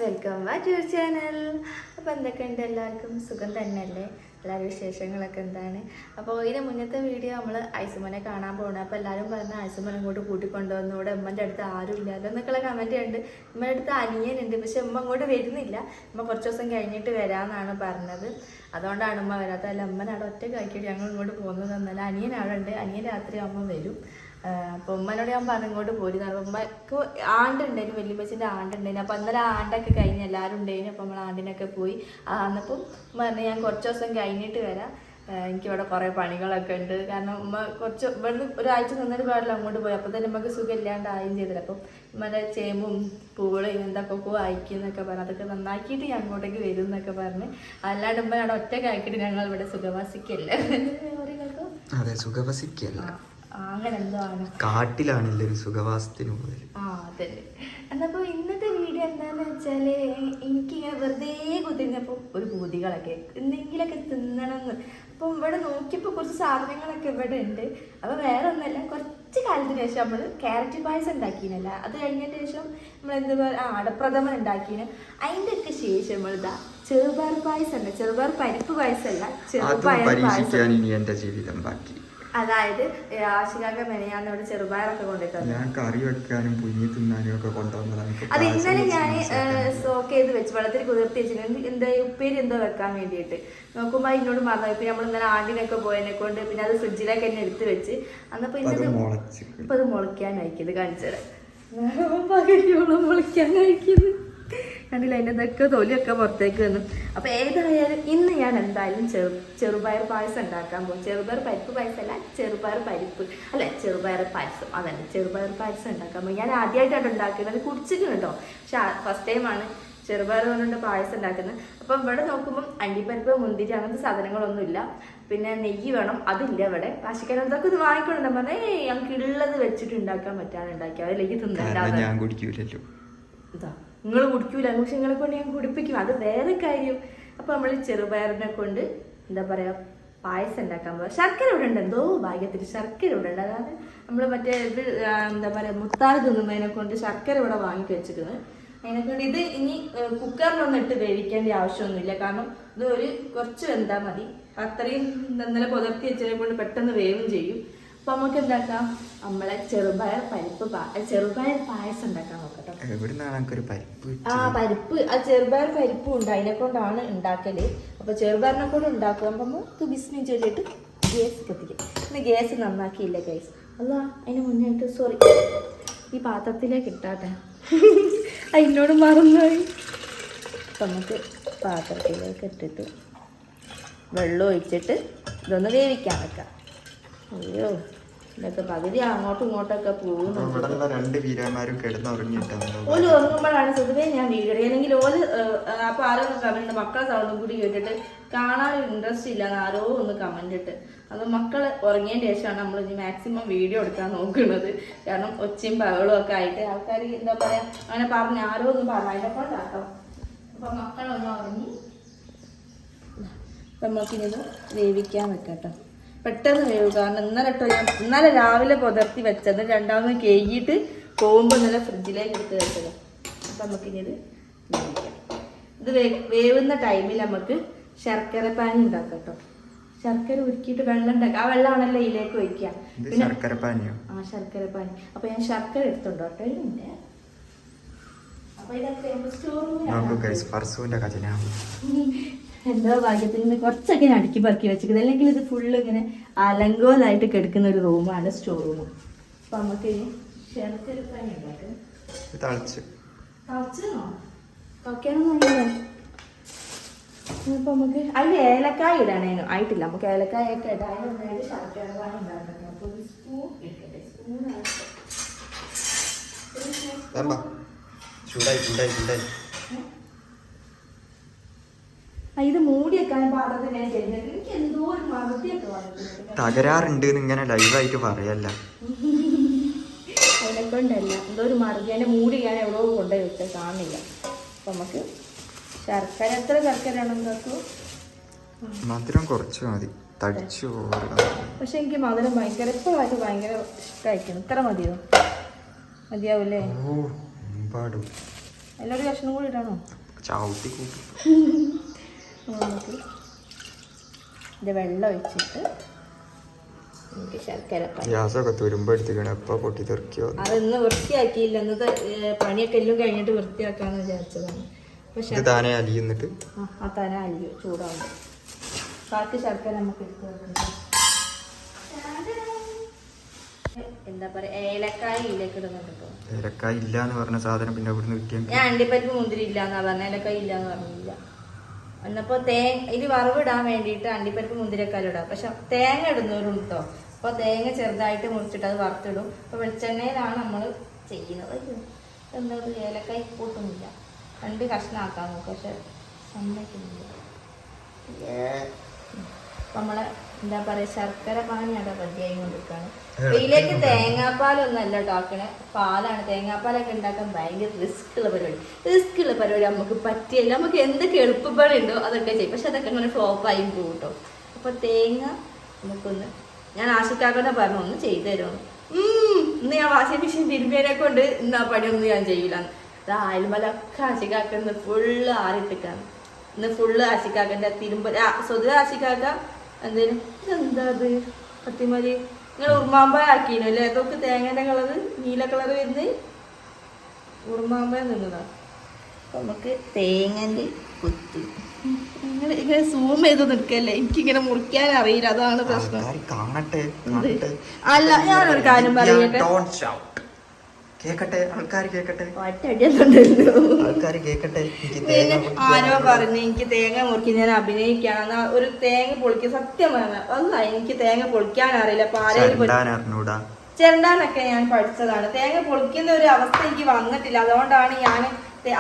Welcome back your channel. അപ്പോൾ എന്തൊക്കെയുണ്ട്, എല്ലാവർക്കും സുഖം തന്നെയല്ലേ? എല്ലാവരും വിശേഷങ്ങളൊക്കെ എന്താണ്? അപ്പോൾ ഇതിന് മുന്നത്തെ വീഡിയോ നമ്മൾ ഐസുമനെ കാണാൻ പോകണം. അപ്പോൾ എല്ലാവരും പറഞ്ഞ ഐസുമനെ ഇങ്ങോട്ട് കൂട്ടിക്കൊണ്ടുവന്നു, ഇവിടെ ഉമ്മൻ്റെ അടുത്ത് ആരും ഇല്ലല്ലോ എന്നൊക്കെയുള്ള കമൻറ്റ് ഉണ്ട്. ഉമ്മയുടെ അടുത്ത് അനിയനുണ്ട്, പക്ഷെ ഉമ്മ അങ്ങോട്ട് വരുന്നില്ല. ഉമ്മ കുറച്ച് ദിവസം കഴിഞ്ഞിട്ട് വരാമെന്നാണ് പറഞ്ഞത്. അതുകൊണ്ടാണ് ഉമ്മ വരാത്തത്. അല്ല, ഉമ്മനെ അവിടെ ഒറ്റ കഴിക്കിട്ട് ഞങ്ങൾ ഇങ്ങോട്ട് പോകുന്നത് തന്നല്ല. അനിയൻ അവിടെ ഉണ്ട്, അനിയൻ രാത്രി അമ്മ വരും. അപ്പോൾ ഉമ്മനോട് ഞാൻ പറഞ്ഞു ഇങ്ങോട്ട് പോരുന്നു. ഉമ്മക്ക് ആണ്ടുണ്ടായിരുന്നു, വല്യമ്മച്ചിൻ്റെ ആണ്ടുണ്ടായിരുന്നു. അപ്പോൾ അന്നേരം ആണ്ടൊക്കെ കഴിഞ്ഞ് എല്ലാവരും ഉണ്ടായിരുന്നു. അപ്പോൾ നമ്മൾ ആണ്ടിനൊക്കെ പോയി. അന്നപ്പം ഉമ്മ പറഞ്ഞു ഞാൻ കുറച്ച് ദിവസം കഴിഞ്ഞിട്ട് വരാം, എനിക്കിവിടെ കുറേ പണികളൊക്കെ ഉണ്ട്. കാരണം ഉമ്മ കുറച്ച് ഇവിടുന്ന് ഒരാഴ്ച നിന്നിട്ട് പാടില്ല അങ്ങോട്ട് പോയി. അപ്പോൾ തന്നെ നമുക്ക് സുഖം ഇല്ലാണ്ടായും ചെയ്തില്ല. അപ്പം ഉമ്മയുടെ ചേമ്പും പൂളും എന്തൊക്കെ അയക്കും എന്നൊക്കെ പറഞ്ഞു. അതൊക്കെ നന്നാക്കിയിട്ട് ഞാൻ അങ്ങോട്ടേക്ക് വരും എന്നൊക്കെ പറഞ്ഞ്. അല്ലാണ്ട് ഉമ്മ അവിടെ ഒറ്റ കഴിക്കിട്ട് ഞങ്ങൾ ഇവിടെ സുഖവാസിക്കല്ല. അതെ, സുഖവസിക്കല്ല, അങ്ങനെ എന്തോ ആണ്, കാട്ടിലാണല്ലേ ഒരു സുഖവാസത്തിന് പോയത്. അതെ. എന്നപ്പോൾ ഇന്നത്തെ വീഡിയോ എന്താണെന്ന് വെച്ചാൽ, എനിക്കിങ്ങനെ വെറുതെ കുത്തിരുന്നപ്പോൾ ഒരു പൂതികളൊക്കെ എന്തെങ്കിലുമൊക്കെ തിന്നണമെന്ന്. അപ്പം ഇവിടെ നോക്കിയപ്പോൾ കുറച്ച് സാധനങ്ങളൊക്കെ ഇവിടെ ഉണ്ട്. അപ്പോൾ വേറെ ഒന്നല്ല, കുറച്ച് കാലത്തിന് ശേഷം നമ്മൾ ക്യാരറ്റ് പായസം ഉണ്ടാക്കിയില്ല. അത് കഴിഞ്ഞതിന് ശേഷം നമ്മൾ എന്താ പറയുക, അടപ്രഥമൻ ഉണ്ടാക്കിന്. അതിൻ്റെ ഒക്കെ ശേഷം നമ്മളിതാ ചെറുപയർ പായസം ഉണ്ട്. ചെറുപയർ പരിപ്പ് പായസമല്ല, ചെറുപയർ പായസം. എന്റെ ജീവിതം ബാക്കി. അതായത് ആശികാക്ക മെനയാന്നോട് ചെറുപയറൊക്കെ കൊണ്ടുവരുന്നത്. ഞാൻ കറി വെക്കാനും പുഞ്ഞി തിന്നാനും ഒക്കെ കൊണ്ടുവന്നതാണ്. അത് ഇന്നലെ ഞാൻ സ്റ്റോക്ക് ചെയ്ത് വെച്ച് വെള്ളത്തിൽ കുതിർത്തി വെച്ചിട്ടുണ്ട്. എന്താ ഉപ്പേരി എന്തോ വെക്കാൻ വേണ്ടിയിട്ട് നോക്കുമ്പോൾ എന്നോട് മറന്നു. ഇപ്പം നമ്മൾ ഇന്നലെ ആണ്ടിനൊക്കെ പോയതിനെ കൊണ്ട് പിന്നെ അത് ഫ്രിഡ്ജിലേക്ക് തന്നെ എടുത്ത് വെച്ച്. അന്നപ്പോൾ ഇപ്പം അത് മുളയ്ക്കാനായിരിക്കും. ഇത് കാണിച്ചത് പകുതിയോളം മുളയ്ക്കാനായിരിക്കും. കണ്ടില്ല, അതിൻ്റെ ഇതൊക്കെ തൊലിയൊക്കെ പുറത്തേക്ക് വന്നു. അപ്പോൾ ഏതായാലും ഇന്ന് ഞാൻ എന്തായാലും ചെറുപയർ പായസം ഉണ്ടാക്കാൻ പോകും. ചെറുപയർ പരിപ്പ് പായസമല്ല, ചെറുപയർ പരിപ്പ് അല്ല, ചെറുപയർ പായസം. അതല്ല, ചെറുപയർ പായസം ഉണ്ടാക്കാൻ പോകും. ഞാൻ ആദ്യമായിട്ടാണ് ഉണ്ടാക്കുന്നത്, കുടിച്ചിട്ടുണ്ട് കേട്ടോ. പക്ഷെ ഫസ്റ്റ് ടൈമാണ് ചെറുപയർ കൊണ്ടുകൊണ്ട് പായസം ഉണ്ടാക്കുന്നത്. അപ്പം ഇവിടെ നോക്കുമ്പം അണ്ടിപ്പരിപ്പ്, മുന്തിരി അങ്ങനത്തെ സാധനങ്ങളൊന്നുമില്ല. പിന്നെ നെയ്യ് വേണം, അതില്ല ഇവിടെ. കാശിക്കാൻ എന്തൊക്കെ ഇത് വാങ്ങിക്കൊണ്ടു പറഞ്ഞാൽ ഞങ്ങൾക്ക് ഉള്ളത് വെച്ചിട്ട് ഉണ്ടാക്കാൻ പറ്റാണ് ഉണ്ടാക്കി. അതിലേക്ക് തിന്നണ്ടാവും. ഞാൻ കുടിക്കൂലല്ലോ. ഇതാ നിങ്ങൾ കുടിക്കൂല, പക്ഷെ നിങ്ങളെ കൊണ്ട് ഞാൻ കുടിപ്പിക്കും, അത് വേറെ കാര്യം. അപ്പോൾ നമ്മൾ ചെറുപയറിനെ കൊണ്ട് എന്താ പറയുക പായസം ഉണ്ടാക്കാൻ പോകുക. ശർക്കര ഇവിടെ ഉണ്ട്, എന്തോ ഭാഗ്യത്തിൽ ശർക്കര ഇവിടെ ഉണ്ട്. അതായത് നമ്മൾ മറ്റേ ഇത് എന്താ പറയുക മുത്താറ് തിന്നുന്നതിനെ കൊണ്ട് ശർക്കര ഇവിടെ വാങ്ങിക്കി വെച്ചിരുന്നത്. അതിനെക്കൊണ്ട് ഇത് ഇനി കുക്കറിലൊന്നും ഇട്ട് വേവിക്കേണ്ട ആവശ്യമൊന്നുമില്ല. കാരണം ഇത് കുറച്ച് വെന്താൽ മതി. അത്രയും ഇന്നലെ പുലർത്തി വെച്ചതിനെ കൊണ്ട് പെട്ടെന്ന് വേവും ചെയ്യും. അപ്പൊ നമുക്ക് എന്താക്കാം, നമ്മളെ ചെറുപയർ പായസം ഉണ്ടാക്കാൻ നോക്കട്ടോ. പരിപ്പ്, ആ ചെറുപയർ പരിപ്പും ഉണ്ട്, അതിനെ കൊണ്ടാണ് ഉണ്ടാക്കല്. അപ്പൊ ചെറുപയറിനെ കൊണ്ട് ഉണ്ടാക്കുക. അപ്പൊ നമുക്ക് ബിസ്മി ചോദിച്ചിട്ട് ഗ്യാസ് കത്തിക്കും. പിന്നെ ഗ്യാസ് നന്നാക്കിയില്ല ഗൈസ്. അല്ല, അതിന് മുന്നായിട്ട് സോറി, ഈ പാത്രത്തിലേക്ക് ഇട്ടാട്ടെ, അതിനോട് മറന്നുപോയി. അപ്പൊ നമുക്ക് പാത്രത്തിലേക്ക് ഇട്ടിട്ട് വെള്ളം ഒഴിച്ചിട്ട് ഇതൊന്ന് വേവിക്കാൻ വെക്കാം. അയ്യോ, ഇതൊക്കെ പകുതി അങ്ങോട്ടും ഇങ്ങോട്ടൊക്കെ പോകുന്നുണ്ട്. ഓല് ഉറങ്ങുമ്പോഴാണ് പൊതുവേ ഞാൻ വീഡിയോ, അല്ലെങ്കിൽ ഓല് അപ്പൊ ആരോ ഒന്ന് കമന്റ്, മക്കളെ സൗണ്ടും കൂടി കേട്ടിട്ട് കാണാൻ ഇൻട്രസ്റ്റ് ഇല്ലാന്ന് ആരോ ഒന്ന് കമന്റ് ഇട്ട്. അത് മക്കള് ഉറങ്ങിയതിന് ശേഷമാണ് നമ്മൾ ഇനി മാക്സിമം വീഡിയോ എടുക്കാൻ നോക്കുന്നത്. കാരണം ഒച്ചയും ബഹളും ഒക്കെ ആയിട്ട് ആൾക്കാർ എന്താ പറയാ അങ്ങനെ പറഞ്ഞ് ആരോ ഒന്ന് പറഞ്ഞു, അതിനെക്കൊണ്ടാക്കാം. അപ്പൊ മക്കളൊന്നും ഉറങ്ങി നമുക്കിത് വേവിക്കാൻ വെക്കട്ടോ. പെട്ടെന്ന് വേവും. കാരണം ഇന്നലെ രാവിലെ പുതർത്തി വെച്ചത്, രണ്ടാമത് കേകിയിട്ട് പോകുമ്പോൾ ഇന്നലെ ഫ്രിഡ്ജിലേക്ക് എടുത്ത് വെച്ചത്. അപ്പം നമുക്കിനി ഇത് വേവിക്കാം. ഇത് വേവുന്ന ടൈമിൽ നമുക്ക് ശർക്കര പാനി ഉണ്ടാക്കാം കേട്ടോ. ശർക്കര ഉരുക്കിയിട്ട് വെള്ളം ഉണ്ടാക്കാം. ആ വെള്ളമാണല്ലോ ഇതിലേക്ക് ഒഴിക്കുക. പിന്നെ ശർക്കര പാനി. അപ്പൊ ഞാൻ ശർക്കര എടുത്തുണ്ടോട്ടെ. അപ്പൊ ഇതൊക്കെ എന്തോ ഭാഗ്യത്തിൽ നിന്ന് കുറച്ചൊക്കെ ഞാൻ അടുക്കി പറക്കി വെച്ചിരിക്കുന്നത്. അല്ലെങ്കിൽ ഇത് ഫുള്ള് ഇങ്ങനെ അലങ്കോലായിട്ട് കിടക്കുന്ന ഒരു റൂമാണ് സ്റ്റോർ റൂം. അപ്പൊ നമുക്ക് ശർക്കര പാനി ഉണ്ടാക്കാം. അപ്പൊ നമുക്ക് അതിൽ ഏലക്കായ ഇടണേനു ആയിട്ടില്ല. നമുക്ക് ഏലക്കായ ഒക്കെ ഇടാനായിട്ട് ശർക്കര പാനി ഉണ്ടാക്കണം. അപ്പൊ ഒരു സ്പൂൺ ഇട്ടേ. ഇത് മൂടി വെക്കാൻ പാടത്തിന് ഞാൻ ചെയ്യുന്നത്. എനിക്ക് എന്തോ ഒരു മറുതിയൊക്കെ വന്നിട്ടുണ്ട്. തകരാറുണ്ട് ഇങ്ങനെ ലൈവായിട്ട് പറയല്ല. അതിനെ കൊണ്ടല്ല, എന്തോ ഒരു മറുതി. അതിന്റെ മൂടി ഞാൻ എവിടെയോ കൊണ്ടുപോയി വെച്ചാൽ കാണില്ല. അപ്പൊ നമുക്ക് ശർക്കര, എത്ര ശർക്കര ആണെന്നോ മധുരം കുറച്ച് മതി, തടിച്ചു പോകരുത്. പക്ഷെ എനിക്ക് മധുരം ഭയങ്കര ഇപ്പോഴായിട്ട് ഭയങ്കര ഇഷ്ടമായിരിക്കണം. ഇത്ര മതിയോ? മതിയാവൂലേ? അതിലൊരു കഷ്ണം കൂടി ഇടണോ? ചവിട്ടി കൂട്ടി നമുക്ക് ഇത് വെള്ളം ഒഴിച്ചിട്ട് നമുക്ക് ശർക്കര ഗ്യാസൊക്കെ തുരുമ്പ് എടുത്തിക്കണം. എപ്പോൾ പൊട്ടി തെറിക്കോ? അതൊന്ന് വൃത്തിയാക്കിയില്ല. ഇന്നത്തെ പണിയൊക്കെ എല്ലാം കഴിഞ്ഞിട്ട് വൃത്തിയാക്കാന്ന് വിചാരിച്ചതാണ്. പക്ഷെ താനെ അലിയുന്നിട്ട് ആ തന അലിയോ ചൂടാവും. ബാക്കി ശർക്കര നമുക്ക് എടുത്ത് വെക്കണം. എന്താ പറയാ, ഏലക്കായ ഇതിലേക്ക് ഇടുന്നുണ്ട് കേട്ടോ. ഏലക്കായ ഇല്ല എന്ന് പറഞ്ഞ സാധനം പിന്നെ ഇവിടുന്ന് കിട്ടിയ ഞാൻ അണ്ടിപ്പരിപ്പ് മുന്തിരി ഇല്ല എന്നാ പറഞ്ഞ, ഏലക്കായ ഇല്ല എന്ന് പറഞ്ഞില്ല. എന്നപ്പോ ഇത് വറവിടാൻ വേണ്ടിയിട്ട് അണ്ടിപ്പരിപ്പ് മുന്തിരിയൊക്കെ ഇടാം. പക്ഷെ തേങ്ങ ഇടുന്നവരും കേട്ടോ. അപ്പോൾ തേങ്ങ ചെറുതായിട്ട് മുറിച്ചിട്ട് അത് വറുത്തിടും. അപ്പോൾ വെളിച്ചെണ്ണയിലാണ് നമ്മൾ ചെയ്യുന്നത്. എന്താ ഏലക്കായ കൂട്ടുന്നില്ല. 2 കഷ്ണമാക്കാൻ നോക്കും, പക്ഷെ സമ്മതിക്കുന്നില്ല. അപ്പം നമ്മളെ എന്താ പറയുക, ശർക്കര പാനിയാണ് റെഡിയായി കൊണ്ടിരിക്കുകയാണ്. അപ്പോൾ ഇതിലേക്ക് തേങ്ങാപ്പാലൊന്നും അല്ല ഉണ്ടാക്കണേ, പാലാണ്. തേങ്ങാപ്പാലൊക്കെ ഉണ്ടാക്കാൻ ഭയങ്കര റിസ്ക് ഉള്ള പരിപാടി നമുക്ക് പറ്റിയല്ല. നമുക്ക് എന്തൊക്കെ എളുപ്പപ്പണി ഉണ്ടോ അതൊക്കെ ചെയ്യും. പക്ഷെ അതൊക്കെ അങ്ങനെ ഫ്ലോപ്പായി പോകും കേട്ടോ. അപ്പോൾ തേങ്ങ നമുക്കൊന്ന്, ഞാൻ ആശിക്കാക്കനെ പറഞ്ഞു ഒന്ന് ചെയ്തു തരുമെന്ന്. ഇന്ന് ഞാൻ വാഷിംഗ് മെഷീൻ തിരുമ്പിയതിനെ കൊണ്ട് ഇന്ന് ആ പണിയൊന്നും ഞാൻ ചെയ്യില്ല. അത് അയൽമലൊക്കെ ആശിക്കാക്കുന്ന ഫുള്ള് ആറിട്ടിക്കാണ്. ഇന്ന് ഫുള്ള് ആശിക്കാക്കൻ്റെ തിരുമ്പ സ്വതവ ആശിക്കാക്ക എന്തേലും ഇതെന്താ അത് പത്തിമതി നിങ്ങൾ ഉറുമാമ്പഴ ആക്കീനോ അല്ലേ? അതൊക്കെ തേങ്ങേൻ്റെ കളറ് നീല കളറ് വരുന്നത് ഉറുമാമ്പഴ നിന്നതാണ്. അപ്പം നമുക്ക് തേങ്ങൻ്റെ കുത്തി ഇങ്ങനെ സൂം ചെയ്ത് നിൽക്കല്ലേ, എനിക്കിങ്ങനെ മുറിക്കാൻ അറിയില്ല, അതാണ് പ്രശ്നം. അല്ല ഞാനൊരു കാര്യം പറയട്ടെ, ആരോ പറഞ്ഞു എനിക്ക് തേങ്ങ മുറിക്കാൻ ഞാൻ അഭിനയിക്കാണ്. ഒരു തേങ്ങ പൊളിക്കാൻ സത്യം പറഞ്ഞ അല്ല, എനിക്ക് തേങ്ങ പൊളിക്കാൻ അറിയില്ല. ചെരണ്ടാനൊക്കെ ഞാൻ പഠിച്ചതാണ്. തേങ്ങ പൊളിക്കുന്ന ഒരു അവസ്ഥ എനിക്ക് വന്നിട്ടില്ല. അതുകൊണ്ടാണ് ഞാൻ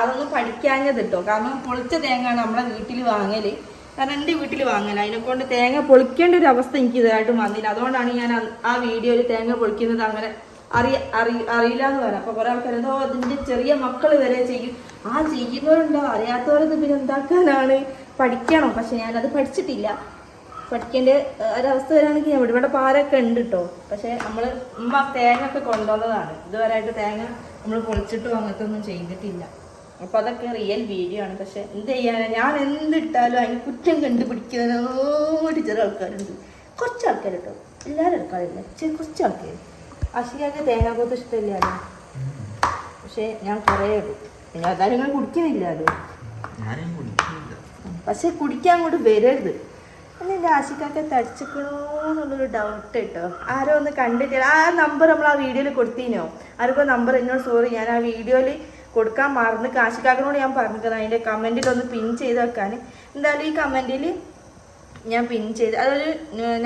അതൊന്നും പഠിക്കാഞ്ഞത് കേട്ടോ. കാരണം പൊളിച്ച തേങ്ങയാണ് നമ്മളെ വീട്ടിൽ വാങ്ങല്. കാരണം എൻ്റെ വീട്ടിൽ വാങ്ങല, അതിനെക്കൊണ്ട് തേങ്ങ പൊളിക്കേണ്ട ഒരു അവസ്ഥ എനിക്ക് ഇതായിട്ട് വന്നില്ല. അതുകൊണ്ടാണ് ഞാൻ ആ വീഡിയോയിൽ തേങ്ങ പൊളിക്കുന്നത് അങ്ങനെ അറിയില്ല എന്ന് പറയാം. അപ്പൊ കുറെ ആൾക്കാർ എന്തോ അതിന്റെ ചെറിയ മക്കൾ വരെ ചെയ്യും. ചെയ്യുന്നവരുണ്ടോ, അറിയാത്തവരത് പിന്നെ എന്താക്കാനാണ്, പഠിക്കണം. പക്ഷെ ഞാനത് പഠിച്ചിട്ടില്ല. പഠിക്കേണ്ട ഒരവസ്ഥ വരാണെങ്കിൽ ഞാൻ ഇവിടെ പാരൊക്കെ ഉണ്ട് കേട്ടോ. പക്ഷെ ഉമ്മ തേങ്ങ ഒക്കെ കൊണ്ടുവന്നതാണ്. ഇതുവരെയായിട്ട് തേങ്ങ നമ്മൾ പൊളിച്ചിട്ടും അങ്ങനത്തെ ഒന്നും ചെയ്തിട്ടില്ല. അപ്പൊ അതൊക്കെ റിയൽ വീഡിയോ ആണ്. പക്ഷെ എന്ത് ചെയ്യാനാ, ഞാൻ എന്തിട്ടാലും അതിന് കുറ്റം കണ്ടുപിടിക്കുന്നതിനോട് ചില ആൾക്കാരുണ്ട്. കുറച്ച് ആൾക്കാർ കേട്ടോ, എല്ലാവരും ആൾക്കാരില്ല, കുറച്ച് ആൾക്കാർ. അശികൊക്കെ തേങ്ങാക്കൊത്ത് ഇഷ്ടമില്ലല്ലോ. പക്ഷെ ഞാൻ കുറേ ഇടും. പിന്നെ അതാരും നിങ്ങൾ കുടിക്കുന്നില്ലല്ലോ. പക്ഷെ കുടിക്കാൻ അങ്ങോട്ട് വരരുത്. അല്ല എൻ്റെ ആശിക്കൊക്കെ തടിച്ചിക്കണോന്നുള്ളൊരു ഡൗട്ട് കേട്ടോ. ആരോ ഒന്ന് കണ്ടിട്ട് ആ നമ്പർ നമ്മൾ ആ വീഡിയോയിൽ കൊടുത്തീനോ? ആർക്കോ നമ്പർ എന്നോട് സോറി, ഞാൻ ആ വീഡിയോയിൽ കൊടുക്കാൻ മറന്ന്. ആശിക്കാക്കനോട് ഞാൻ പറഞ്ഞത് അതിൻ്റെ കമൻറ്റിലൊന്ന് പിൻ ചെയ്ത് വെക്കാൻ. എന്തായാലും ഈ കമൻറ്റിൽ ഞാൻ പിൻ ചെയ്ത്, അതൊരു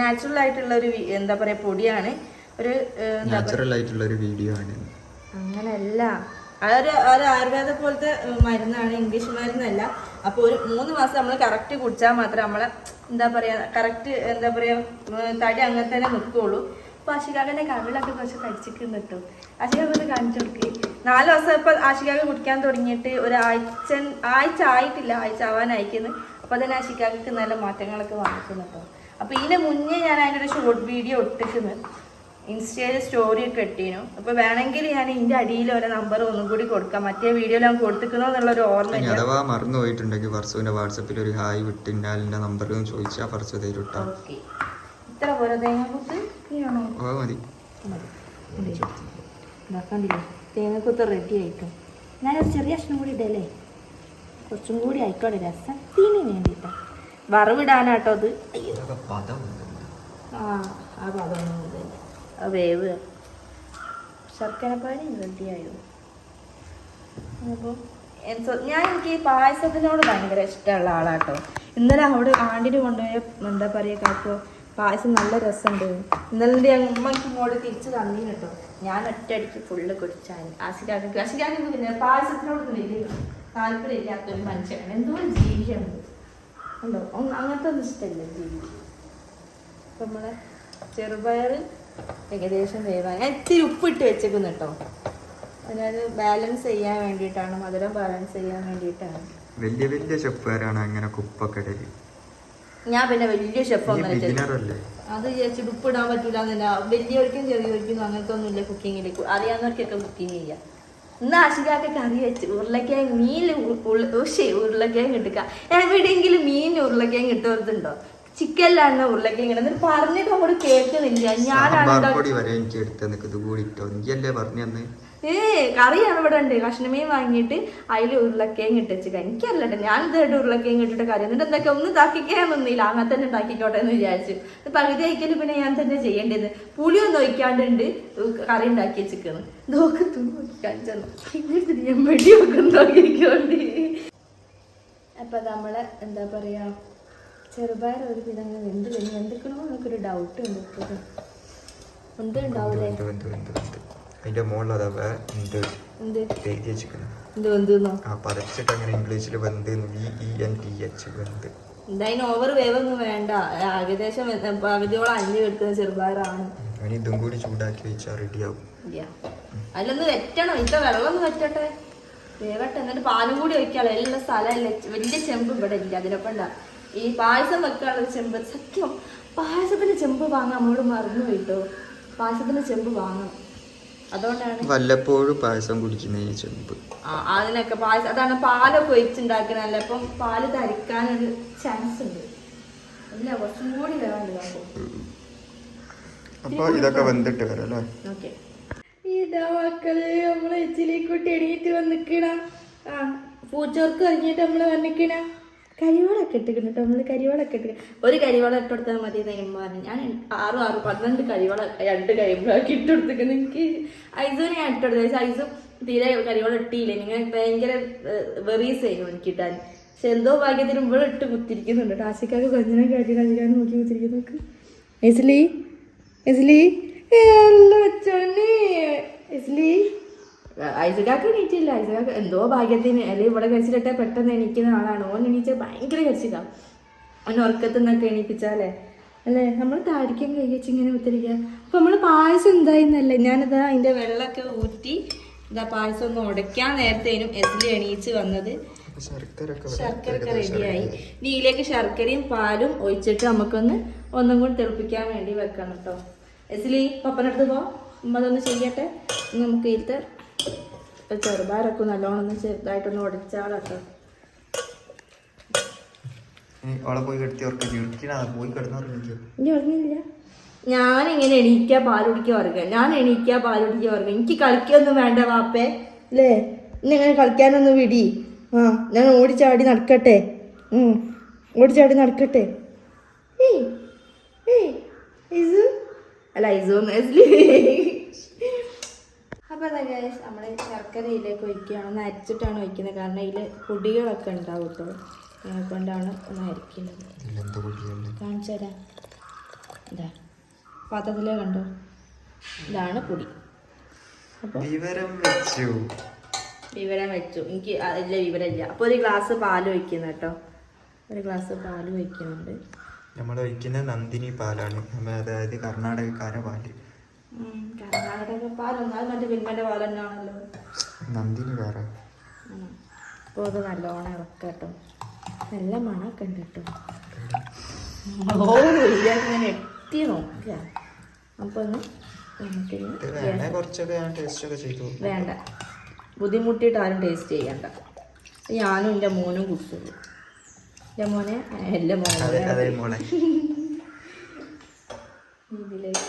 നാച്ചുറൽ ആയിട്ടുള്ളൊരു എന്താ പറയുക പൊടിയാണ്. ഒരു നാച്ചുറൽ ആയിട്ടുള്ള ഒരു വീഡിയോ ആണ്. അങ്ങനെയല്ല, അതൊരു ആയുർവേദ പോലത്തെ മരുന്നാണ്, ഇംഗ്ലീഷ് മരുന്നല്ല. അപ്പോൾ ഒരു 3 മാസം നമ്മൾ കറക്റ്റ് കുടിച്ചാൽ മാത്രമേ നമ്മളെ എന്താ പറയുക കറക്റ്റ് എന്താ പറയുക തടി അങ്ങനെ തന്നെ നിൽക്കുള്ളൂ. അപ്പോൾ ആശികാക്കൻ്റെ കവിളൊക്കെ കുറച്ച് തടിച്ചിരിക്കുന്നു കേട്ടോ. ആശികാക്കൊന്ന് കാണിച്ചു കൊടുക്കുക. 4 ദിവസം ഇപ്പോൾ ആശികാക്ക കുടിക്കാൻ തുടങ്ങിയിട്ട് ആഴ്ച ആയിട്ടില്ല, ആഴ്ച ആവാനായിക്കുന്നു. അപ്പോൾ തന്നെ ആശികാക്കക്ക് നല്ല മാറ്റങ്ങളൊക്കെ വന്നിട്ടുണ്ട് കേട്ടോ. അപ്പോൾ ഇതിന് മുന്നേ ഞാൻ അതിൻ്റെ ഒരു ഷോർട്ട് വീഡിയോ ഇട്ടിട്ടുണ്ട്, ഇൻസ്റ്റയിൽ സ്റ്റോറി ഒക്കെ ഇട്ടീനു. അപ്പോൾ വേണമെങ്കിൽ ഞാൻ ഇതിൻ്റെ അടിയിൽ ഒരു നമ്പർ ഒന്നും കൂടി കൊടുക്കാം. മറ്റേ വീഡിയോയിൽ ഞാൻ കൊടുത്തിക്കണോ എന്നുള്ളൊരു ഓർമ്മ. അഥവാ മറന്നു പോയിട്ടുണ്ടെങ്കിൽ ഫർസുവിന്റെ വാട്സപ്പിൽ ഒരു ഹായ് വിട്ടിൻ്റെ നമ്പർ ചോദിച്ചാൽ ഫർസു തരുട്ടോ. ഓക്കെ, ഇത്ര പോലെ തേങ്ങാക്കുത്ത് ആണോ? മതി. കണ്ടില്ലേ, തേങ്ങാക്കുത്ത് റെഡി ആയിട്ടോ. ഞാനൊരു ചെറിയ കഷ്ണം കൂടി ഇടല്ലേ, കുറച്ചും കൂടി ആയിക്കോട്ടെ രസത്തിന് വേണ്ടിയിട്ടാ. വറവിടാനാട്ടോ അത്. ആ പദമൊന്നും വേവ് ശർക്കരപ്പാനി റെഡിയായിരുന്നു. അപ്പോൾ എനിക്ക് പായസത്തിനോട് ഭയങ്കര ഇഷ്ടമുള്ള ആളാട്ടോ. ഇന്നലെ അവിടെ ആണ്ടിന് കൊണ്ടുപോയ എന്താ പറയുക കാക്കോ പായസം നല്ല രസമുണ്ട്. ഇന്നലെ അമ്മയ്ക്ക് ഇങ്ങോട്ട് തിരിച്ച് തന്നീ കേട്ടോ. ഞാൻ ഒറ്റയടിക്ക് ഫുള്ള് കുടിച്ചാൽ. ആശിക്കാക്ക് പിന്നെ പായസത്തിനോട് വലിയ താല്പര്യമില്ലാത്തൊരു മനുഷ്യനാണ്. എന്തോ ജീവിയാണ് ഉണ്ടോ, അങ്ങനത്തെ ഒന്നും ഇഷ്ടമില്ല ജീവി. അപ്പം നമ്മളെ ചെറുപയർ ഏകദേശം വേവാൻ ഞാൻ ഇത്തിരി ഉപ്പിട്ട് വെച്ചേക്കുന്നു കേട്ടോ. അതായത് ബാലൻസ് ചെയ്യാൻ വേണ്ടിയിട്ടാണ്, മധുരം ബാലൻസ് ചെയ്യാൻ വേണ്ടിയിട്ടാണ്. വലിയ വലിയ ഷെഫുകാരാണ് അങ്ങനെ ഉപ്പൊക്കെ ഇടല്. ഞാൻ പിന്നെ വലിയ ഷെഫൊന്നും അത് വിചാരിച്ചിട്ട് ഉപ്പിടാൻ പറ്റൂല എന്നല്ല. വലിയവർക്കും ചെറിയവർക്കും അങ്ങനത്തെ ഒന്നുമില്ല കുക്കിങ്ങിൽ. അറിയാവുന്നവർക്കൊക്കെ കുക്കിങ് ചെയ്യാം. ഇന്ന് ആശികാക്ക് കറി വെച്ച് ഉരുളക്കിഴങ്ങ് മീൻ ഉരുളക്കിഴങ്ങ് കിട്ടുക. എവിടെയെങ്കിലും മീൻ ഉരുളക്കിഴങ്ങ് കിട്ടുന്നതുണ്ടോ? ചിക്കനിലാണ് ഉരുളക്കിഴങ്ങ് എന്നിട്ട് പറഞ്ഞിട്ട് അങ്ങോട്ട് കേൾക്കുന്നില്ല. ഞാനാണ് കറിയാണ് ഇവിടെ ഉണ്ട്. കഷ്ണമീൻ വാങ്ങിയിട്ട് അതിൽ ഉരുളക്കിഴങ്ങ് ഇട്ടുവെച്ചുക. എനിക്കല്ലട്ടെ, ഞാൻ ഇതായിട്ട് ഉരുളക്കിഴങ്ങ് ഇട്ടിട്ട് കറി എന്നിട്ട് എന്തൊക്കെ ഒന്നും ഇതാക്കിക്കാനൊന്നുമില്ല. അങ്ങനെ തന്നെ ഉണ്ടാക്കിക്കോട്ടെ എന്ന് വിചാരിച്ചു. പകുതി അയക്കല് പിന്നെ ഞാൻ തന്നെ ചെയ്യേണ്ടത്. പുളിയൊന്നും ഒഴിക്കാണ്ടുണ്ട് കറി ഉണ്ടാക്കി വെച്ചിരിക്കുന്നു. ഇതൊക്കെ വെടിയൊക്കെ നോക്കിക്കോണ്ട്. അപ്പൊ നമ്മള് എന്താ പറയാ, ചെറുപയർ ഒരു വിധം വെന്തിക്കണോ എന്നൊക്കൊരു ഡൗട്ട് ഉണ്ട്. എന്ത് ഉണ്ടാവൂലേ അതിന്റെ മുകളിൽ ഇംഗ്ലീഷിൽ എന്തായാലും ഓവർ വേവൊന്നും വേണ്ട. ഏകദേശം പകുതിയോളം അഞ്ഞു കിടക്കുന്ന ചെറുപയറാണ്. ഇതും കൂടി ചൂടാക്കി വെച്ചാൽ റെഡിയാവും. അതിലൊന്ന് വെറ്റണം, ഇത്ത വെള്ളം ഒന്ന് വെറ്റട്ടെ, വേവട്ടെ. എന്നിട്ട് പാലും കൂടി വെക്കാളോ. എല്ലാ സ്ഥലമല്ലേ, വലിയ ചെമ്പ് ഇവിടെ ഇല്ല. അതിനൊപ്പം ഉണ്ടാ ഈ പായസം വെക്കാനുള്ള ചെമ്പ്. സത്യം പായസത്തിന്റെ ചെമ്പ് വാങ്ങാൻ നമ്മളോട് മറന്നു പോയിട്ടോ. പായസത്തിന്റെ ചെമ്പ് വാങ്ങണം. അതുകൊണ്ടാണ് വല്ലപ്പോഴും പായസം കുടിക്കുന്ന ചെമ്പ്. അതിനൊക്കെ പായസം അതാണ് പാലൊക്കെ ഒഴിച്ചുണ്ടാക്കണല്ലേ. അപ്പം പാല് തരിക്കാനൊരു ചാൻസ് ഉണ്ട്. അല്ല കുറച്ചും കൂടി വേണ്ട. അപ്പൊ ഇതൊക്കെ വെന്തിട്ട് വരാം അല്ലേ? ഓക്കെ. ഇതാ മക്കള് നമ്മള് എച്ചിലേക്കൂട്ടി എണീറ്റ് വന്നിക്കണ. പൂച്ചോർക്ക് കഴിഞ്ഞിട്ട് നമ്മള് വന്നിക്കണ. കരിവാളൊക്കെ ഇട്ടിട്ടുണ്ട് കേട്ടോ. നമ്മള് കരിവാളൊക്കെ ഇട്ട് ഒരു കരിവാള ഇട്ട് കൊടുത്താൽ മതി എന്ന് പറഞ്ഞു. ഞാൻ 12 കരിവാള 2 കരിവാളൊക്കെ ഇട്ട് കൊടുത്തിരിക്കുന്നു. എനിക്ക് ഐസുവിന് ഞാൻ ഇട്ട് കൊടുത്തത്. ഐസും തീരെ കരിവാള ഇട്ടിയില്ല. നിങ്ങൾ ഭയങ്കര വെറീസ് ആയിരുന്നു എനിക്ക് ഇട്ടാൻ. പക്ഷെ എന്തോ ഭാഗ്യത്തിന് ഇവിടെ ഇട്ട് കുത്തിരിക്കുന്നുണ്ട്. ടാശിക്കാക്ക് കൊഞ്ഞനെ കാട്ടി കളിക്കാൻ നോക്കി കുത്തിരിക്കുന്നു. നോക്ക് ഐസ്ലി ഐസ്ലി ഐസകാക്ക് എണീറ്റില്ല. ഐസകാക്ക് എന്തോ ഭാഗ്യത്തിന് അല്ലെങ്കിൽ ഇവിടെ കഴിച്ചിട്ടെ പെട്ടെന്ന് എണീക്കുന്ന ആളാണ്. ഓൻ എണീച്ചാൽ ഭയങ്കര കഴിച്ചിട്ടാ. ഓൻ ഉറക്കത്തിൽ നിന്നൊക്കെ എണീപ്പിച്ചാലേ അല്ലേ നമ്മൾ താടിക്കാൻ കൈ വെച്ച് ഇങ്ങനെ കുത്തിരിക്കുക. അപ്പൊ നമ്മള് പായസം എന്തായിരുന്നല്ലേ. ഞാനിതാ അതിന്റെ വെള്ളമൊക്കെ ഊറ്റി ഇതാ പായസം ഒന്ന് ഉടയ്ക്കാൻ നേരത്തേനും എസ്ലി എണീച്ച് വന്നത്. ശർക്കരയൊക്കെ റെഡിയായി. ഇനി ഇതിലേക്ക് ശർക്കരയും പാലും ഒഴിച്ചിട്ട് നമുക്കൊന്ന് ഒന്നും കൂടി തിളപ്പിക്കാൻ വേണ്ടി വെക്കണം കേട്ടോ. എസ്ലി പപ്പനടുത്ത് പോ, ഉമ്മ അതൊന്ന് ചെയ്യട്ടെ. നമുക്ക് ഇതിലത്തെ ചെറുപയറൊക്കെ നല്ലോണം ഒന്ന് ചെറുതായിട്ടൊന്ന് ഉടച്ചാളട്ടോ. പറഞ്ഞില്ല ഞാനിങ്ങനെ എണീക്കാ പാലുടിക്കുക ഉറങ്ങുക. ഞാൻ എണീക്കാ പാലുടിക്കുക ഉറങ്ങുക. എനിക്ക് കളിക്കൊന്നും വേണ്ട വാപ്പേ അല്ലേ. ഇന്നെങ്ങനെ കളിക്കാനൊന്നും വിടി. ഞാൻ ഓടിച്ചാടി നടക്കട്ടെ. ഓടിച്ചാടി നടക്കട്ടെ. അല്ല ഐസോന്ന്. അപ്പോൾ അതാ ഗൈസ് നമ്മൾ ശർക്കരയിലേക്ക് ഒഴിക്കുകയാണ്. ഒന്ന് അരിച്ചിട്ടാണ് ഒഴിക്കുന്നത്. കാരണം ഇതിൽ പൊടികളൊക്കെ ഉണ്ടാവും കേട്ടോ. കൊണ്ടാണ് ഒന്ന് അരിക്കുന്നത്. കാണിച്ചു തരാം. ഇതാ പാത്രത്തിലേ കണ്ടോ, ഇതാണ് പൊടി. അപ്പോൾ വിവരം വെച്ചു. എനിക്ക് അതിലെ വിവരമില്ല. അപ്പോൾ ഒരു ഗ്ലാസ് പാല് ഒഴിക്കുന്നു കേട്ടോ. ഒരു ഗ്ലാസ് പാല് ഒഴിക്കുന്നുണ്ട്. നമ്മൾ ഒഴിക്കുന്ന നന്ദിനി പാലാണ്. അതായത് കർണാടകക്കാരെ പാല്. കർണാടക പാലൊന്നും മറ്റേ പിന്മന്റെ പാൽ തന്നെയാണല്ലോ. നന്ദിനി വേറെ. അപ്പോൾ അത് നല്ലോണം ഇറക്കാം കേട്ടോ. നല്ല മണമൊക്കെ ഉണ്ട് കേട്ടോ. ഇങ്ങനെ എത്തി നോക്കുക. അപ്പോൾ ഒന്ന് വേണ്ട, ബുദ്ധിമുട്ടിയിട്ട് ആരും ടേസ്റ്റ് ചെയ്യണ്ട. ഞാനും എൻ്റെ മോനും കുടിച്ചുള്ളൂ. എൻ്റെ മോനെ എൻ്റെ മോനെ ഇതിലേക്ക്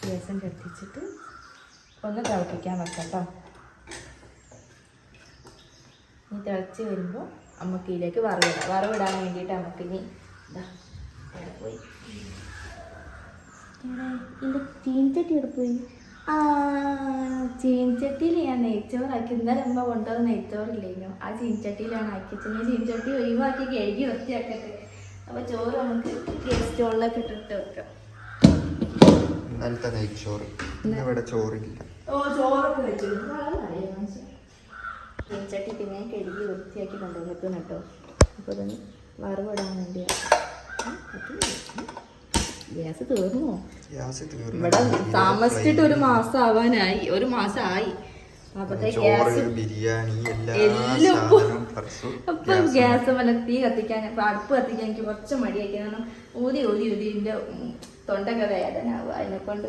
ഗ്യാസം കത്തിച്ചിട്ട് ഒന്ന് തിളപ്പിക്കാൻ വെക്കാം കേട്ടോ. ഇനി തിളച്ച് വരുമ്പോൾ നമുക്ക് ഇതിലേക്ക് വറവിടാൻ വേണ്ടിയിട്ട് നമുക്ക് ഇനി പോയി ഇതിൻ്റെ ചീൻചട്ടി ഇവിടെ പോയി. ചീൻചട്ടിയിൽ ഞാൻ നെയ്ച്ചോറാക്കി. ഇന്നലെ അമ്മ കൊണ്ടുവന്ന നെയ്ച്ചോറില്ലേനോ, ആ ചീൻചട്ടിയിലാണ് ആക്കി വെച്ചത്. ഞാൻ ചീൻചട്ടി ഒഴിവാക്കി കഴുകി വൃത്തിയാക്കട്ടെ. അപ്പോൾ ചോറ് നമുക്ക് ഗ്യാസ് സ്റ്റോളിലൊക്കെ ഇട്ടിട്ട് വെക്കാം. ചോറൊക്കെ വെച്ചിരുന്നു. ചീൻചട്ടി പിന്നെ കഴുകി വൃത്തിയാക്കി കൊണ്ടുവന്നിട്ട് കേട്ടോ. അപ്പോൾ അതൊന്ന് വറവിടാൻ വേണ്ടിയാണ്. ഗ്യാസ് തീർന്നോ? ഇവിടെ താമസിച്ചിട്ട് ഒരു മാസമായി. അപ്പത്തെ ഗ്യാസ് എല്ലാം അപ്പൊ ഗ്യാസ് തീ കത്തിക്കാൻ അടുപ്പ് കത്തിക്കാൻ എനിക്ക് കുറച്ച് മടിയാക്കി. കാരണം ഊതി ഇതിന്റെ തൊണ്ടൊക്കെ വേദന ആവുക. അതിനെക്കൊണ്ട്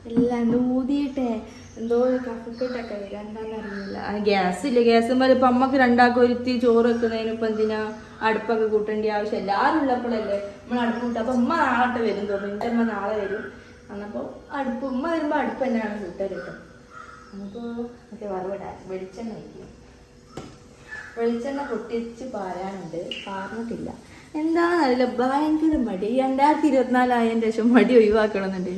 എല്ലാം ഊതിയിട്ടേ എന്തോ ഒരു കഫക്കെട്ടൊക്കെ വരും, എന്താണെന്ന് അറിയില്ല. ഗ്യാസ് ഇല്ല, ഗ്യാസും വരെ ഇപ്പം അമ്മക്ക് രണ്ടാക്കും ഒരുത്തി ചോറ് വെക്കുന്നതിന് ഇപ്പം എന്തിനാ അടുപ്പൊക്കെ കൂട്ടേണ്ട ആവശ്യമില്ല. ആരും ഉള്ളപ്പോഴല്ലേ നമ്മൾ അടുപ്പ് കൂട്ടുക. അപ്പം ഉമ്മ നാളെ വരും തോന്നുന്നു, എൻ്റെ അമ്മ നാളെ വരും. അന്നപ്പോൾ ഉമ്മ വരുമ്പോൾ അടുപ്പ് തന്നെയാണ് കൂട്ടൽ കിട്ടും. അപ്പോൾ മറ്റേ വറവിടാൻ വെളിച്ചെണ്ണ വയ്ക്കും. വെളിച്ചെണ്ണ പൊട്ടിച്ച് പാരാനുണ്ട്, പാർന്നിട്ടില്ല. എന്താണെന്നറിയില്ല, ഭയങ്കര മടി. 2024 ആയതിന് ശേഷം മടി ഒഴിവാക്കണമെന്നുണ്ട്.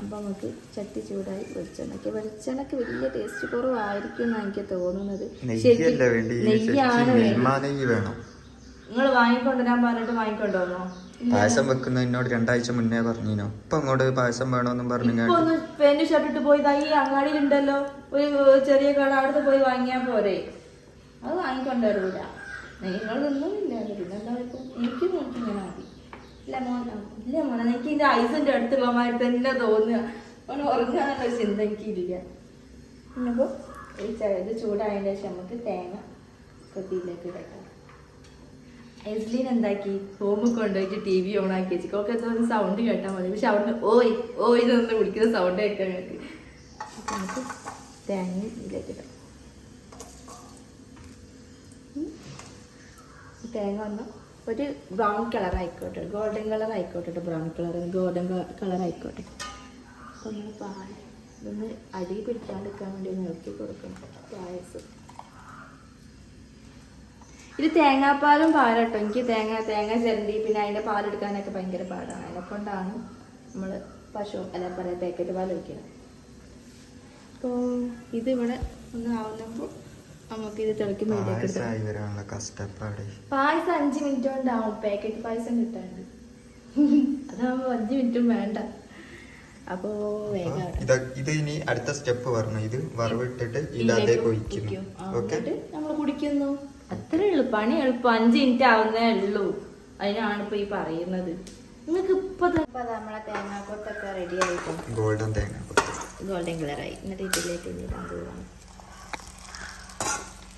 അപ്പം നമുക്ക് ചട്ടി ചൂടായി വെളിച്ചെണ്ണയ്ക്ക് വലിയ ടേസ്റ്റ് കുറവായിരിക്കും എന്നാണ് എനിക്ക് തോന്നുന്നത്. നെയ്യാണ് വേണം. നിങ്ങൾ വാങ്ങിക്കൊണ്ടുവരാൻ പറഞ്ഞിട്ട് വാങ്ങിക്കൊണ്ടുവന്നോ? പായസം വെക്കുന്നതിനോട് 2 ആഴ്ച മുന്നേ പറഞ്ഞിനോ. ഇപ്പൊ അങ്ങോട്ട് പായസം വേണമെന്നും പറഞ്ഞു. ഇപ്പൊ ഒന്ന് പാന്റ് ഷർട്ടിട്ട് പോയി ഈ അങ്ങാടിയിലുണ്ടല്ലോ ഒരു ചെറിയ കട, അവിടുത്തെ പോയി വാങ്ങിയാൽ പോരെ. അത് വാങ്ങിക്കൊണ്ടുവരൂല. നിങ്ങളൊന്നും ഇല്ല. പിന്നെന്താ ഇപ്പം എനിക്ക് നോക്കിങ്ങനെ മതി. ഇല്ല മോനെ എനിക്ക് ഇതിന്റെ ഐസിന്റെ അടുത്തുള്ള മാതിരി തന്നെ തോന്നുക. അവന് ഉറങ്ങാനുള്ള ചിന്ത എനിക്കില്ല. പിന്നിപ്പോ ഇത് ചൂടായതിന് ശേഷം നമുക്ക് തേങ്ങ കൊത്തിയിലേക്ക് ഇടക്കാം. ഐസ്ലീൻ എന്താക്കി റൂമിൽ കൊണ്ടുപോയിട്ട് TV ഓൺ ആക്കി വെച്ചു. ഒക്കെ എന്തോ സൗണ്ട് കേട്ടാൽ മതി. പക്ഷെ അവിടുന്ന് ഓയ് ഓയ് ഇതൊന്ന് വിളിക്കുന്ന സൗണ്ട് കേൾക്കാൻ കേൾക്ക്. അപ്പം നമുക്ക് തേങ്ങ ഇതിലേക്ക് ഇടാം. തേങ്ങ വന്നാൽ ഒരു ബ്രൗൺ കളർ ആയിക്കോട്ടെ, ഗോൾഡൻ കളർ ആയിക്കോട്ടെ. ഗോൾഡൻ കളർ ആയിക്കോട്ടെ. അപ്പം നമ്മൾ പാൽ ഇതൊന്ന് അടി പിടിക്കാണ്ടിരിക്കാൻ വേണ്ടി ഒന്ന് ഇളക്കി കൊടുക്കണം. പായസം ഇത് തേങ്ങാപ്പാലും പാലട്ടോ. എനിക്ക് തേങ്ങ ചിരണ്ടി പിന്നെ അതിൻ്റെ പാലെടുക്കാനൊക്കെ ഭയങ്കര പാടാണ്. അതിനെക്കൊണ്ടാണ് നമ്മൾ പാക്കറ്റ് പാൽ ഒഴിക്കുന്നത്. അപ്പോൾ ഇതിവിടെ ഒന്ന് ആവുന്നപ്പോൾ നമുക്കിത് തിളക്കി മേലേക്ക് പായസം 5 മിനിറ്റ് കൊണ്ടാവും. പാക്കറ്റ് പായസം കിട്ടാണ്ട് അതാവുമ്പോൾ 5 മിനിറ്റും വേണ്ട. അപ്പോൾ വേഗം ഇത് ഇനി അടുത്ത സ്റ്റെപ്പ് പറഞ്ഞു. ഇത് വറവിട്ടിട്ട് ഇതിലേക്ക് ഒഴിക്കുന്നു. നമ്മൾ കുടിക്കുന്നു. അത്രേ ഉള്ളൂ, പണി എളുപ്പം. 5 മിനിറ്റ് ആവുന്നേ ഉള്ളൂ. അതിനാണ് ഇപ്പൊ ഈ പറയുന്നത്. നിങ്ങൾക്ക് ഇപ്പൊ നമ്മളെ തേങ്ങാക്കൊത്തൊക്കെ റെഡി ആയിട്ടോ. ഗോൾഡൻ കളറായി. എന്നിട്ട് ഇതിലേക്ക് ഇടാൻ പോവാണ്.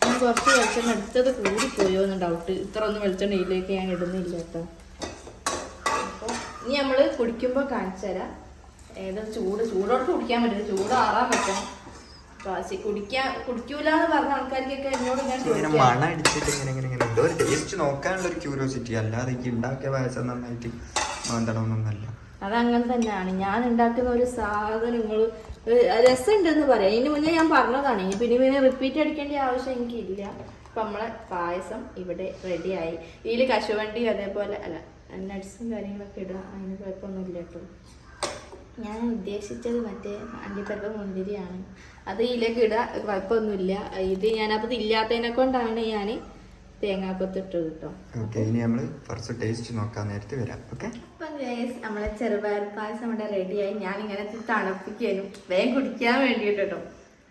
ഞാൻ കുറച്ച് വെളിച്ചെണ്ണ എടുത്തത് കൂടിപ്പോയോ എന്ന് ഡൗട്ട്. ഇത്ര ഒന്നും വെളിച്ചെണ്ണ ഇതിലേക്ക് ഞാൻ ഇടുന്നില്ല കേട്ടോ. അപ്പോൾ ഇനി നമ്മൾ കുടിക്കുമ്പോൾ കാണിച്ചു തരാം. ഏതാ ചൂടോട്ട് കുടിക്കാൻ പറ്റില്ല, ചൂടാറാൻ പറ്റണം. കുടിക്കൂലെന്ന് പറഞ്ഞ ആൾക്കാർക്കൊക്കെ എന്നോട് മണ അടിച്ചിട്ട് എന്തോ ഒരു ടേസ്റ്റ് നോക്കാനുള്ള ഒരു ക്യൂരിയോസിറ്റി, അല്ലാതെ ഉണ്ടാക്കിയ പായസം നന്നായിട്ട് മാന്തണമെന്നൊന്നല്ല. അതങ്ങനെ തന്നെയാണ്. ഞാൻ ഉണ്ടാക്കുന്ന ഒരു സാധനങ്ങൾ രസമുണ്ടെന്ന് പറയാം. ഇതിന് മുന്നേ ഞാൻ പറഞ്ഞതാണ്. ഇനി പിന്നെ റിപ്പീറ്റ് അടിക്കേണ്ട ആവശ്യം എനിക്കില്ല. അപ്പം നമ്മളെ പായസം ഇവിടെ റെഡിയായി. ഇതിൽ കശുവണ്ടി അതേപോലെ നട്ട്സും കാര്യങ്ങളൊക്കെ ഇടുക. അതിന് കുഴപ്പമൊന്നുമില്ല കേട്ടോ. ഞാൻ ഉദ്ദേശിച്ചത് മറ്റേ അണ്ടിപ്പരിപ്പ് മുന്തിരിയാണ്. അത് ഇതിലേക്ക് ഇടുക, കുഴപ്പമൊന്നുമില്ല. ഇത് ഞാനപ്പോൾ ഇല്ലാത്തതിനെ കൊണ്ടാണ് ഞാൻ തേങ്ങാക്കൊത്തിട്ടത് കേട്ടോ. അപ്പം നമ്മളെ ചെറുപയർ പായസം ഇവിടെ റെഡിയായി. ഞാനിങ്ങനെ തണുപ്പിക്കാനും വേഗം കുടിക്കാൻ വേണ്ടിയിട്ട് കേട്ടോ.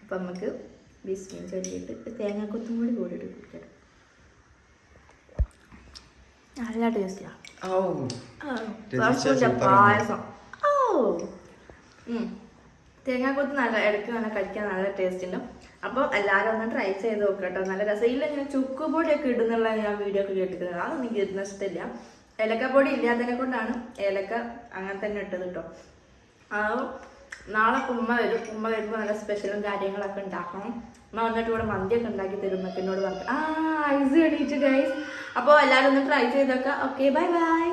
അപ്പം നമുക്ക് ബിസ്മിൻ ചൊല്ലിയിട്ട് തേങ്ങാക്കൊത്തും കൂടി കൂടിയിട്ട് കുടിക്കാം. നല്ല ടേസ്റ്റിയാണ് പായസം. തേങ്ങാക്കൊത്ത് നല്ല ഇടയ്ക്ക് നല്ല കഴിക്കാൻ നല്ല ടേസ്റ്റ് ഉണ്ട്. അപ്പോൾ എല്ലാവരും ഒന്ന് ട്രൈ ചെയ്ത് നോക്കട്ടോ. നല്ല രസമില്ല. ഇങ്ങനെ ചുക്കുപൊടിയൊക്കെ ഇടുന്നുള്ള ഞാൻ വീഡിയോ ഒക്കെ കേട്ടിരിക്കുന്നത്. അതൊന്നും എനിക്ക് ഇടുന്ന ഇഷ്ടമില്ല. ഏലക്കപ്പൊടി ഇല്ലാത്തതിനെ കൊണ്ടാണ് ഏലക്ക അങ്ങനെ തന്നെ ഇട്ടത് കേട്ടോ. നാളെ ഉമ്മ വരുമ്പോൾ നല്ല സ്പെഷ്യലും കാര്യങ്ങളൊക്കെ ഉണ്ടാക്കണം. ഉമ്മ വന്നിട്ട് ഇവിടെ മന്തിയൊക്കെ ഉണ്ടാക്കി തരുന്നൊക്കെ എന്നോട് പറഞ്ഞു. ഐസ് കടിച്ചു ഗൈസ്. അപ്പോൾ എല്ലാവരും ഒന്ന് ട്രൈ ചെയ്തൊക്കെ. Okay, bye bye.